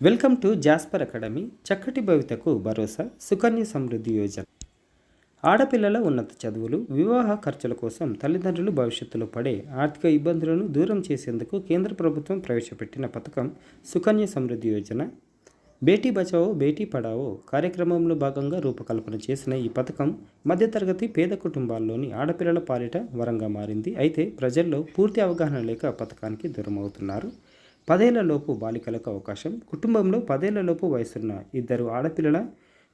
Welcome to Jasper academy. చక్కటి భవితకు భరోసా సుకన్య సమృద్ధి యోజన. ఆడపిల్లల ఉన్నత చదువులు, వివాహ ఖర్చుల కోసం తల్లిదండ్రులు భవిష్యత్తులో పడే ఆర్థిక ఇబ్బందులను దూరం చేసేందుకు కేంద్ర ప్రభుత్వం ప్రవేశపెట్టిన పథకం సుకన్య సమృద్ధి యోజన. బేటీ బచావో బేటీ పడావో కార్యక్రమంలో భాగంగా రూపకల్పన చేసిన ఈ పథకం మధ్యతరగతి పేద కుటుంబాల్లోని ఆడపిల్లల పాలిట వరంగా మారింది. అయితే ప్రజల్లో పూర్తి అవగాహన లేక పథకానికి దూరం అవుతున్నారు. 10 ఏళ్లలోపు బాలికలకు అవకాశం. కుటుంబంలో 10 ఏళ్లలోపు వయసున్న ఇద్దరు ఆడపిల్లల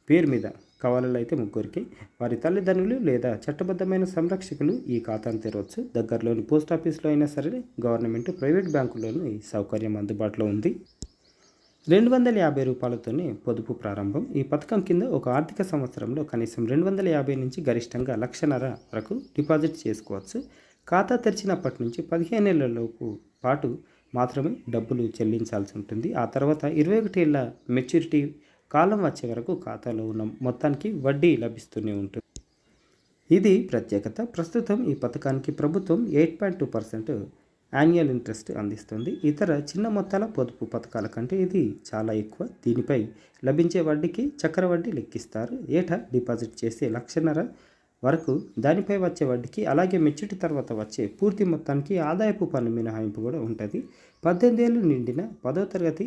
పేరు మీద, కవలలైతే ముగ్గురికి, వారి తల్లిదండ్రులు లేదా చట్టబద్ధమైన సంరక్షకులు ఈ ఖాతాను తెరవచ్చు. దగ్గరలోని పోస్ట్ ఆఫీస్లో అయినా సరే, గవర్నమెంట్, ప్రైవేట్ బ్యాంకుల్లోనూ ఈ సౌకర్యం అందుబాటులో ఉంది. 250 రూపాయలతోనే పొదుపు ప్రారంభం. ఈ పథకం కింద ఒక ఆర్థిక సంవత్సరంలో కనీసం 250 నుంచి గరిష్టంగా 1,50,000 వరకు డిపాజిట్ చేసుకోవచ్చు. ఖాతా తెరిచినప్పటి నుంచి 15 ఏళ్లలోపు పాటు మాత్రమే డబ్బులు చెల్లించాల్సి ఉంటుంది. ఆ తర్వాత 21 ఏళ్ల మెచ్యూరిటీ కాలం వచ్చే వరకు ఖాతాలో ఉన్న మొత్తానికి వడ్డీ లభిస్తూనే ఉంటుంది. ఇది ప్రత్యేకత. ప్రస్తుతం ఈ పథకానికి ప్రభుత్వం 8.2% యాన్యువల్ ఇంట్రెస్ట్ అందిస్తుంది. ఇతర చిన్న మొత్తాల పొదుపు పథకాల కంటే ఇది చాలా ఎక్కువ. దీనిపై లభించే వడ్డీకి చక్రవడ్డీ లెక్కిస్తారు. ఏటా డిపాజిట్ చేసే 1,50,000 వరకు దానిపై వచ్చే వడ్డీకి, అలాగే మెచ్యూరిటీ తర్వాత వచ్చే పూర్తి మొత్తానికి ఆదాయపు పన్ను మినహాయింపు కూడా ఉంటుంది. 18 ఏళ్ళు నిండిన 10వ తరగతి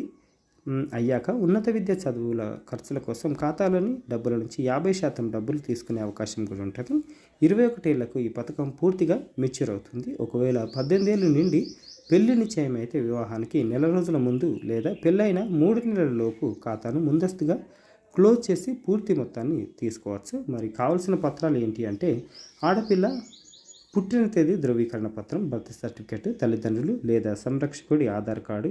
అయ్యాక ఉన్నత విద్య చదువుల ఖర్చుల కోసం ఖాతాలోని డబ్బుల నుంచి 50% డబ్బులు తీసుకునే అవకాశం కూడా ఉంటుంది. 21 ఏళ్లకు ఈ పథకం పూర్తిగా మెచ్యూర్ అవుతుంది. ఒకవేళ 18 ఏళ్ళు నిండి పెళ్లి నిశ్చయం అయితే వివాహానికి నెల రోజుల ముందు లేదా పెళ్ళైన 3 నెలల లోపు ఖాతాను ముందస్తుగా క్లోజ్ చేసి పూర్తి మొత్తాన్ని తీసుకోవచ్చు. మరి కావాల్సిన పత్రాలు ఏంటి అంటే, ఆడపిల్ల పుట్టిన తేదీ ధృవీకరణ పత్రం, బర్త్ సర్టిఫికేట్, తల్లిదండ్రులు లేదా సంరక్షకుడి Aadhaar card,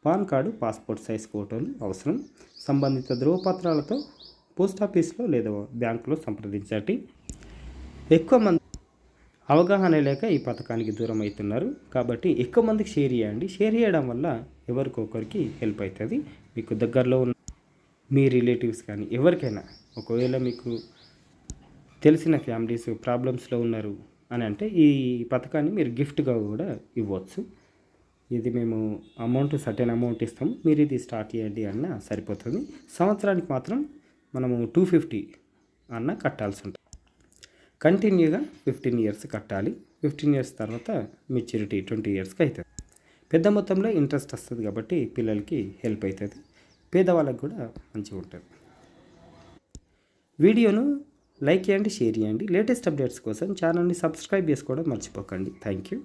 PAN card, passport size ఫోటోలు అవసరం. సంబంధిత ధృవపత్రాలతో పోస్ట్ ఆఫీస్లో లేదా బ్యాంకులో సంప్రదించండి. ఎక్కువ మంది అవగాహన లేక ఈ పథకానికి దూరం అవుతున్నారు కాబట్టి ఎక్కువ మందికి షేర్ చేయండి. షేర్ చేయడం వల్ల ఎవరికొకరికి హెల్ప్ అవుతుంది. మీకు దగ్గరలో ఉన్న మీ రిలేటివ్స్ కానీ ఎవరికైనా, ఒకవేళ మీకు తెలిసిన ఫ్యామిలీస్ ప్రాబ్లమ్స్లో ఉన్నారు అని అంటే ఈ పథకాన్ని మీరు గిఫ్ట్గా కూడా ఇవ్వచ్చు. ఇది మేము సర్టెన్ అమౌంట్ ఇస్తాము, మీరు ఇది స్టార్ట్ చేయండి అన్న సరిపోతుంది. సంవత్సరానికి మాత్రం మనము 250 అన్న కట్టాల్సి ఉంటుంది. కంటిన్యూగా 15 ఇయర్స్ కట్టాలి. 15 ఇయర్స్ తర్వాత మెచ్యూరిటీ 20 ఇయర్స్కి అవుతుంది. పెద్ద మొత్తంలో ఇంట్రెస్ట్ వస్తుంది కాబట్టి పిల్లలకి హెల్ప్ అవుతుంది. పేదవాళ్ళకు కూడా మంచిగా ఉంటుంది. వీడియోను లైక్ చేయండి, షేర్ చేయండి. లేటెస్ట్ అప్డేట్స్ కోసం ఛానల్ని సబ్స్క్రైబ్ చేసుకోవడం మర్చిపోకండి. Thank you.